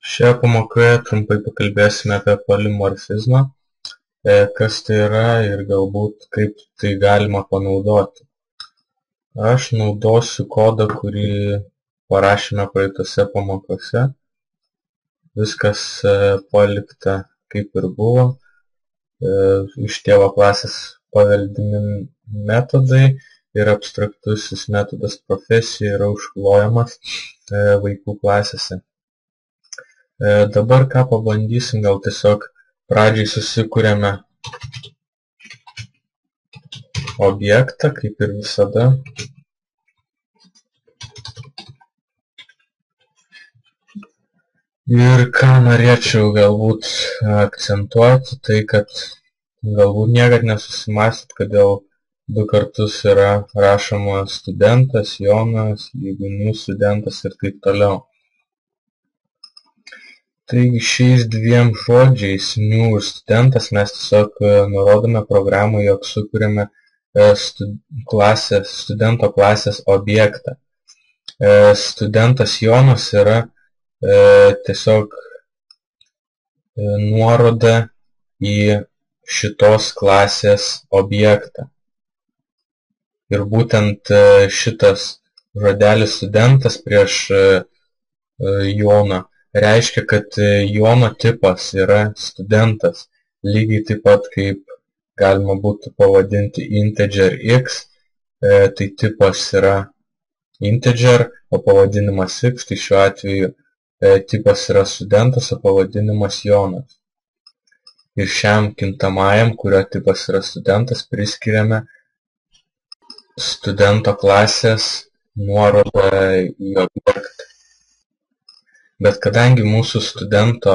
Šioje pamokoje trumpai pakalbėsime apie polimorfizmą, kas tai yra ir galbūt kaip tai galima panaudoti. Aš naudosiu kodą, kurį parašėme praeitose pamokose. Viskas palikta kaip ir buvo. Iš tėvo klasės paveldimi metodai ir abstraktusis metodas profesija yra užklojamas vaikų klasėse. Dabar ką pabandysim, gal tiesiog pradžiai susikuriame objektą, kaip ir visada. Ir ką norėčiau galbūt akcentuoti, tai kad galbūt niekad nesusimąstyt, kodėl du kartus yra rašoma studentas, Jonas, lyginių studentas ir taip toliau. Taigi šiais dviem žodžiais new ir studentas mes tiesiog nurodome programą, jog sukuriame studento klasės objektą. Studentas Jonas yra tiesiog nuoroda į šitos klasės objektą. Ir būtent šitas žodelis studentas prieš Joną reiškia, kad Jono tipas yra studentas, lygiai taip pat kaip galima būtų pavadinti integer x, tai tipas yra integer, o pavadinimas x, tai šiuo atveju tipas yra studentas, o pavadinimas Jonas. Ir šiam kintamajam, kurio tipas yra studentas, priskiriame studento klasės nuorodą į objektą. Bet kadangi mūsų studento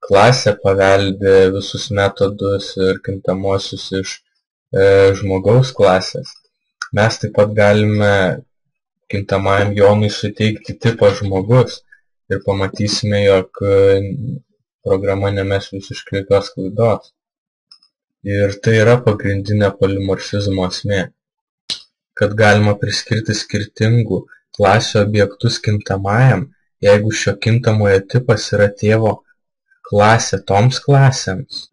klasė paveldi visus metodus ir kintamuosius iš žmogaus klasės, mes taip pat galime kintamajam Jonui suteikti tipą žmogus ir pamatysime, jog programa nemes visiškai jokios klaidos. Ir tai yra pagrindinė polimorfizmo esmė, kad galima priskirti skirtingų klasių objektus kintamajam, jeigu šio kintamojo tipas yra tėvo klasė toms klasėms,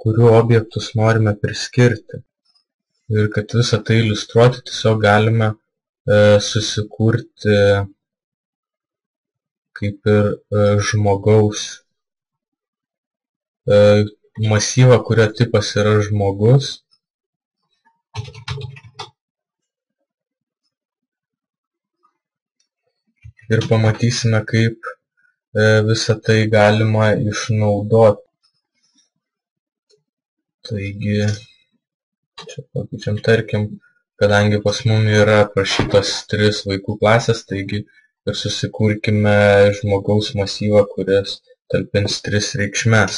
kurių objektus norime priskirti. Ir kad visą tai iliustruoti, tiesiog galime susikurti kaip ir žmogaus masyvą, kurio tipas yra žmogus. Ir pamatysime, kaip visą tai galima išnaudoti. Taigi, čia pakeičiam, tarkim, kadangi pas mumi yra aprašytos 3 vaikų klasės, taigi ir susikurkime žmogaus masyvą, kuris talpins 3 reikšmes.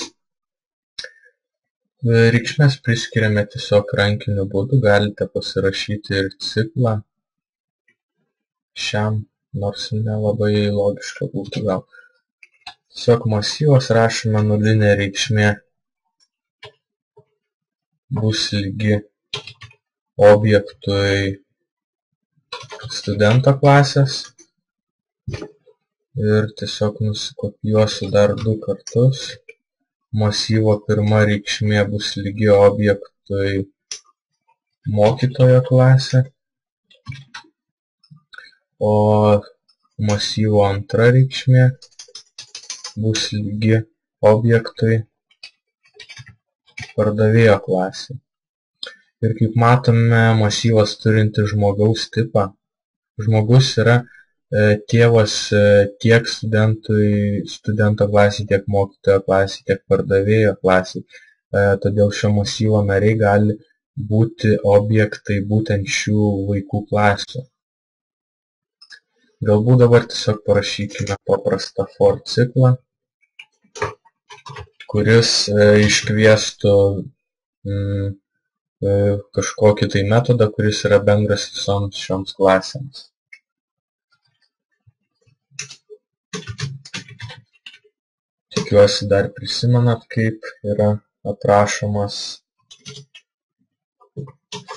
Reikšmes priskiriame tiesiog rankiniu būdu, galite pasirašyti ir ciklą šiam, nors nelabai logiška būtų gal. Tiesiog masyvas rašome nulinė reikšmė bus lygi objektui studento klasės. Ir tiesiog nusikopijuosiu dar 2 kartus. Masyvo pirma reikšmė bus lygi objektui mokytojo klasė. O masyvo antra reikšmė bus lygi objektui pardavėjo klasė. Ir kaip matome, masyvas turinti žmogaus tipą. Žmogus yra tėvas tiek studento klasė, tiek mokytojo klasė, tiek pardavėjo klasė. Todėl šio masyvo nariai gali būti objektai būtent šių vaikų klasių. Galbūt dabar tiesiog parašykime paprastą for ciklą, kuris iškviestų kažkokį tai metodą, kuris yra bendras visoms šioms klasėms. Tikiuosi dar prisimenat, kaip yra aprašomas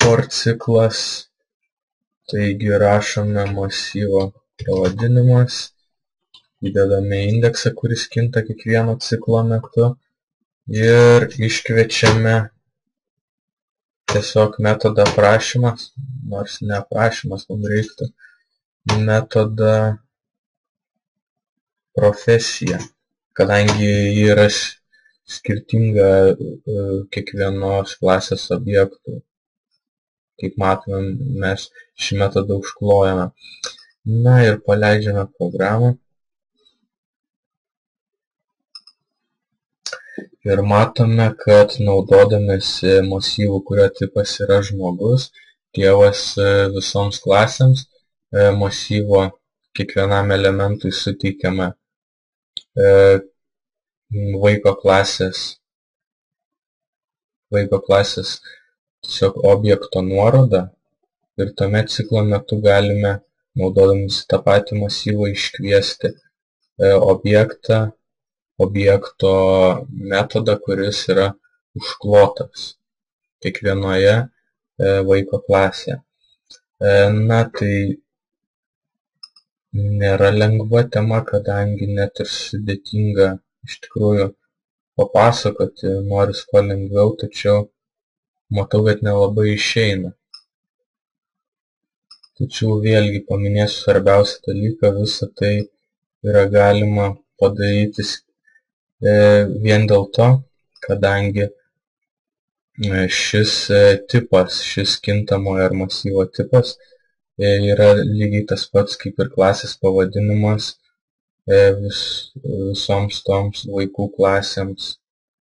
for ciklas. Taigi rašome masyvo pavadinimas įdedame indeksą, kuris kinta kiekvieno ciklo metu ir iškviečiame tiesiog metodą aprašymas, nors ne aprašymas, mums reiktų metodą profesija, kadangi yra skirtinga kiekvienos klasės objektų. Kaip matome, mes šį metodą užklojame. Na ir paleidžiame programą. Ir matome, kad naudodamėsi masyvų, kurio tipas yra žmogus, tėvas visoms klasėms, masyvo kiekvienam elementui suteikiame vaiko klasės tiesiog objekto nuorodą ir tuomet ciklo metu galime, naudodamasi tą patį masyvą, iškviesti objekto metodą, kuris yra užklotas kiekvienoje vaiko klasėje. Na, tai nėra lengva tema, kadangi net ir sudėtinga iš tikrųjų papasakoti, noris kuo lengviau, tačiau matau, kad nelabai išeina. Tačiau vėlgi paminėsiu svarbiausią dalyką, visą tai yra galima padaryti vien dėl to, kadangi šis tipas, šis kintamojo ar masyvo tipas yra lygiai tas pats kaip ir klasės pavadinimas visoms toms vaikų klasėms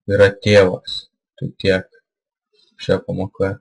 yra tėvas. Tai tiek šioje pamokoje.